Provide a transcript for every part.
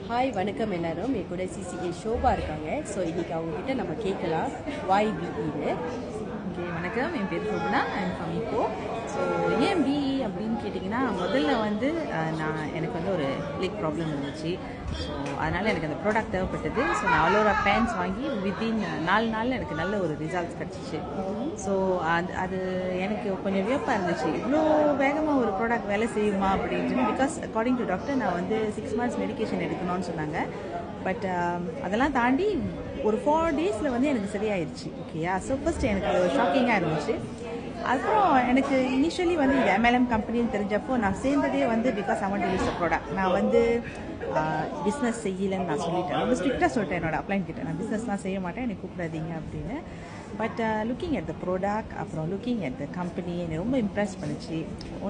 Hi வணக்கம் எல்லாரும். என் கூட சிசிஏ ஷோபா இருக்காங்க. ஸோ இன்றைக்கி அவங்கக்கிட்ட நம்ம கேட்கலாம் YBEன்னு. ஓகே, வணக்கம். என் பேர் சோபனா. ஐம் ஃப்ரம் இப்போ. ஸோ ஏன் பிஇ அப்படின்னு கேட்டிங்கன்னா, முதல்ல வந்து எனக்கு வந்து ஒரு லெக் ப்ராப்ளம் இருந்துச்சு. ஸோ அதனால் எனக்கு அந்த ப்ராடக்ட் தேவைப்பட்டது. ஸோ நான் அவ்வளோ பேண்ட்ஸ் வாங்கி வித்தின் 4 நாளில் எனக்கு நல்ல ஒரு ரிசல்ட்ஸ் கிடச்சிச்சு. ஸோ அது எனக்கு கொஞ்சம் வியப்பாக இருந்துச்சு, இவ்வளோ வேகமாக ஒரு ப்ராடக்ட் வேலை செய்யுமா அப்படின்ட்டு. பிகாஸ் அக்கார்டிங் டு டாக்டர் நான் வந்து 6 months மெடிக்கேஷன் எடுக்கணும்னு சொன்னாங்க. பட் அதெல்லாம் தாண்டி ஒரு 4 daysல வந்து எனக்கு சரியாயிருச்சு. ஓகேயா? ஸோ ஃபர்ஸ்ட் எனக்கு அது ஒரு ஷாக்கிங்காக இருந்துச்சு. அப்புறம் எனக்கு இனிஷியலி வந்து இது MLM கம்பெனின்னு தெரிஞ்சப்போ நான் சேர்ந்ததே வந்து because I want to use the product. நான் வந்து பிஸ்னஸ் செய்யலைன்னு நான் சொல்லிட்டேன், ரொம்ப ஸ்ட்ரிக்டாக சொல்லிட்டேன் என்னோட அப்ளைன் கிட்ட, நான் பிஸ்னஸ்லாம் செய்ய மாட்டேன், எனக்கு கூப்பிடாதீங்க அப்படின்னு. But looking at the product, அப்புறம் லுக்கிங் அட் த கம்பெனி என்னை ரொம்ப இம்ப்ரெஸ் பண்ணிச்சு.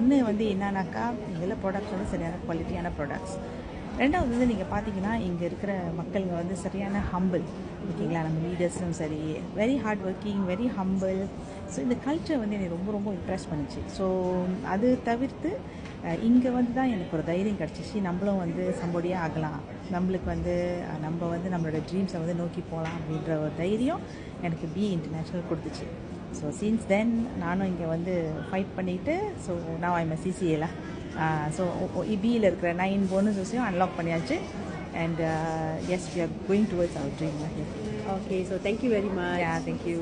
ஒன்று வந்து என்னன்னாக்கா, இதில் ப்ராடக்ட்ஸ் வந்து சரியான குவாலிட்டியான ப்ராடக்ட்ஸ். ரெண்டாவது வந்து நீங்கள் பார்த்தீங்கன்னா, இங்கே இருக்கிற மக்களுங்க வந்து சரியான ஹம்பிள். ஓகேங்களா? நம்ம லீடர்ஸும் சரி, very hard working, very humble. So இந்த கல்ச்சர் வந்து என்னை ரொம்ப ரொம்ப இம்ப்ரெஸ் பண்ணிச்சு. ஸோ அது தவிர்த்து இங்கே வந்து தான் எனக்கு ஒரு தைரியம் கிடச்சிச்சு, நம்மளும் வந்து சம்போடியாக ஆகலாம், நம்மளுக்கு வந்து நம்ம வந்து நம்மளோட ட்ரீம்ஸை வந்து நோக்கி போகலாம் அப்படின்ற ஒரு தைரியம் எனக்கு BE இன்டர்நேஷ்னல் கொடுத்துச்சு. ஸோ சின்ஸ் தென் நானும் இங்கே வந்து ஃபைட் பண்ணிவிட்டு, ஸோ நான் ஐம் CCAல. ஸோ BEயில் இருக்கிற 9 போனஸஸையும் அன்லாக் பண்ணியாச்சு. And yes, we are going towards our dream. Okay, so thank you very much. Yeah, thank you.